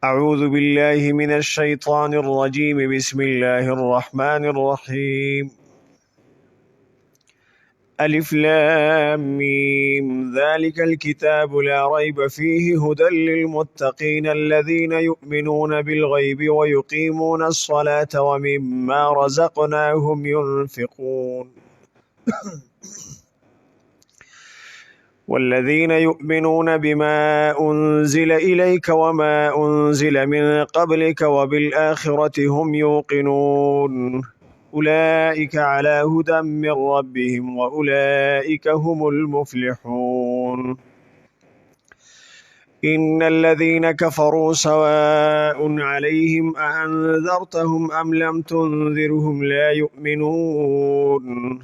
أعوذ بالله من الشيطان الرجيم بسم الله الرحمن الرحيم ألف لام ميم ذلك الكتاب لا ريب فيه هدى للمتقين الذين يؤمنون بالغيب ويقيمون الصلاة ومما رزقناهم ينفقون والذين يؤمنون بما أنزل إليك وما أنزل من قبلك وبالآخرة هم يوقنون أولئك على هدى من ربهم وأولئك هم المفلحون إن الذين كفروا سواء عليهم أأنذرتهم أم لم تنذرهم لا يؤمنون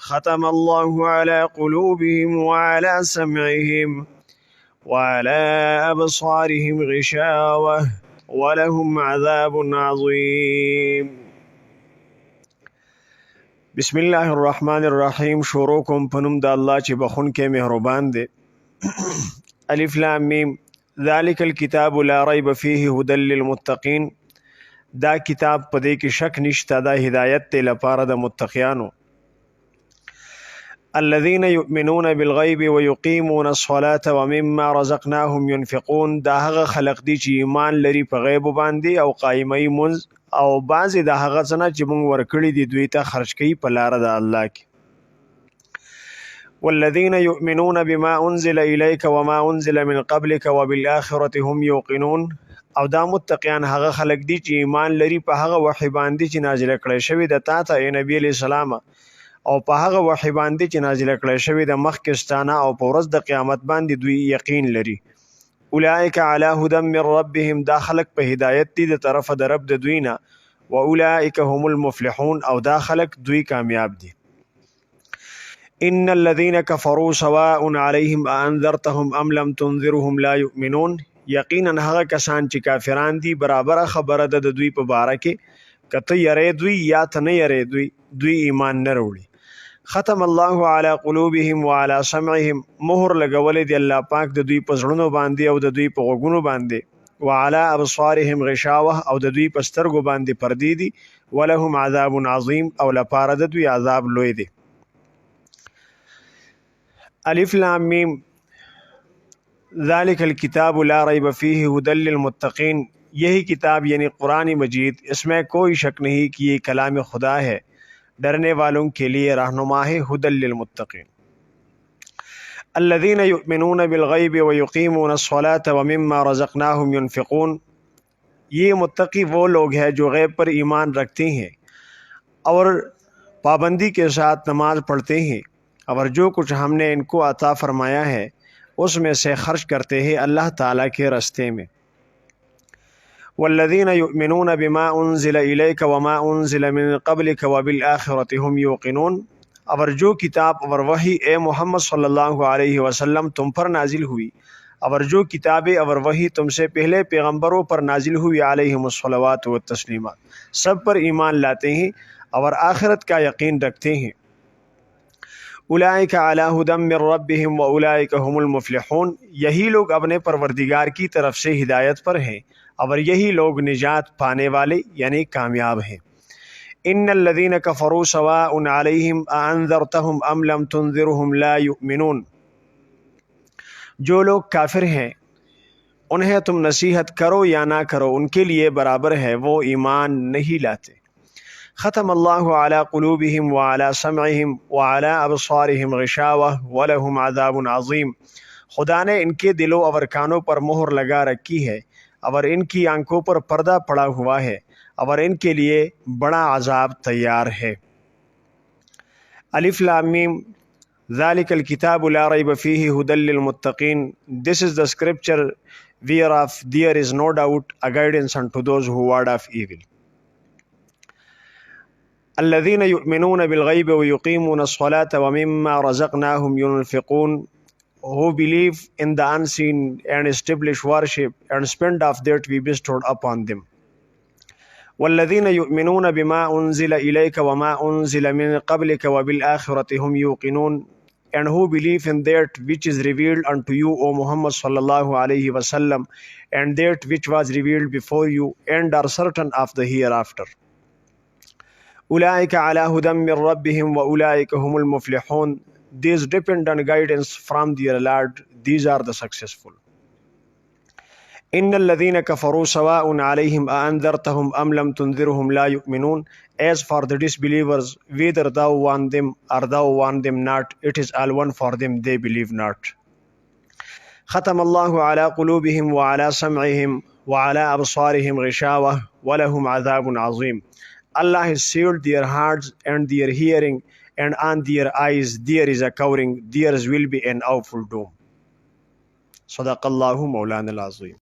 ختم الله على قلوبهم وعلى سمعهم وعلى أبصارهم غشاوة ولهم عذاب عظيم بسم الله الرحمن الرحیم. شروع کوم په نوم د الله چې بخون کې مهربان دی. الف لام میم ذالک الکتاب لا ریب فیه هدى للمتقین. دا کتاب په دې کې شک نشته، دا هدایت ته لپاره د متقیانو. الذين يؤمنون بالغيب ويقيمون الصلاة ومما رزقناهم ينفقون. دا هغه خلق دي چې ایمان لري په غیب باندې او قایمي منځ او بعضې د هغه څه نه چې موږ ورکړي دي دوی ته خرج کوي په لاره د الله کې. والذين يؤمنون بما أنزل إليك وما أنزل من قبلك وبالآخرة هم يوقنون. او دا متقیان هغه خلق دي چې ایمان لري په هغه وحی باندې چې نازله کړی شوی د تا ته نبی علیہ السلام، او په هغه وحی باندې چې نازله کړی شوی د مخکستانه او په ورځ د قیامت باندې دوی یقین لري. اولئک علی هدى من ربهم. دا خلق په هدایت دي د طرفه د رب د دوی نه. و اولئک هم المفلحون. او دا خلق دوی کامیاب دي. ان الذين كفروا سواء عليهم أأنذرتهم ام لم تنذرهم لا يؤمنون. یقینا هغه کسان چې کافران دي برابر خبره ده د دوی په باره کې، کته یری دوی یا ته نه یری دوی ایمان نه وروړي. ختم الله على قلوبهم وعلى سمعهم. مهر لګولې دی الله پاک د دوی په زړونو باندې او د دوی په غوږونو باندې. وعلى ابصارهم غشاوه. او د دوی په سترګو باندې پردې دي. ولهم عذاب عظیم. او لپاره د دوی عذاب لوی دی. الف لام میم ذالک الکتاب لا ریب فیہ هدى للمتقین. یہی کتاب یعنی قرآن مجید، اس میں کوئی شک نہیں کہ یہ کلام خدا ہے، ڈرنے والوں کے لیے رہنما ہے. هدى للمتقین. الذين يؤمنون بالغیب ويقيمون الصلاة ومما رزقناهم ينفقون. یہ متقی وہ لوگ ہیں جو غیب پر ایمان رکھتے ہیں اور پابندی کے ساتھ نماز پڑھتے ہیں، اور جو کچھ ہم نے ان کو عطا فرمایا ہے اس میں سے خرچ کرتے ہیں اللہ تعالیٰ کے راستے میں. والذین یؤمنون بما انزل الیک وما انزل من قبلک وبالآخرة هم یوقنون. اور جو کتاب اور وحی اے محمد صلی اللہ علیہ وسلم تم پر نازل ہوئی، اور جو کتابیں اور وحی تم سے پہلے پیغمبروں پر نازل ہوئی علیہم الصلوات والتسلیمات، سب پر ایمان لاتے ہیں اور آخرت کا یقین رکھتے ہیں. اولئک علی ہدی من ربہم واولئک هم المفلحون. یہی لوگ اپنے پروردگار کی طرف سے ہدایت پر ہیں اور یہی لوگ نجات پانے والے یعنی کامیاب ہیں. ان الذین کفروا سواء علیہم أأنذرتهم ام لم تنذرهم لا یؤمنون. جو لوگ کافر ہیں انہیں تم نصیحت کرو یا نہ کرو ان کے لیے برابر ہے، وہ ایمان نہیں لاتے. ختم اللہ علی قلوبہم وعلی سمعہم وعلی ابصارہم غشاوہ ولہم عذاب عظیم. خدا نے ان کے دلوں اور کانوں پر مہر لگا رکھی ہے اور ان کی آنکھوں پر پردہ پڑا ہوا ہے اور ان کے لیے بڑا عذاب تیار ہے. الف لام میم ذالک الکتاب لا ریب فیہ ہدی للمتقین. This is the scripture whereof there is no doubt a guidance unto those who ward off evil. الذين يؤمنون بالغيب ويقيمون الصلاة ومما رزقناهم ينفقون. Who believe in the unseen and establish worship and spend of that we bestowed upon them. والذين يؤمنون بما أنزل إليك وما أنزل من قبلك وبالآخرة هم يوقنون. and who believe in that which is revealed unto you, O Muhammad sallallahu alaihi wasallam, and that which was revealed before you, and are certain of the hereafter. أولئك على هدى من ربهم وأولئك هم المفلحون. These depend on guidance from their Lord. These are the successful. إن الذين كفروا سواء عليهم أأنذرتهم أم لم تنذرهم لا يؤمنون. As for the disbelievers, whether thou warn them or thou warn them not, it is all one for them, they believe not. ختم الله على قلوبهم وعلى سمعهم وعلى أبصارهم غشاوة ولهم عذاب عظيم. Allah has sealed their hearts and their hearing, and on their eyes there is a covering. Theirs will be an awful doom. صدق الله مولانا العظيم.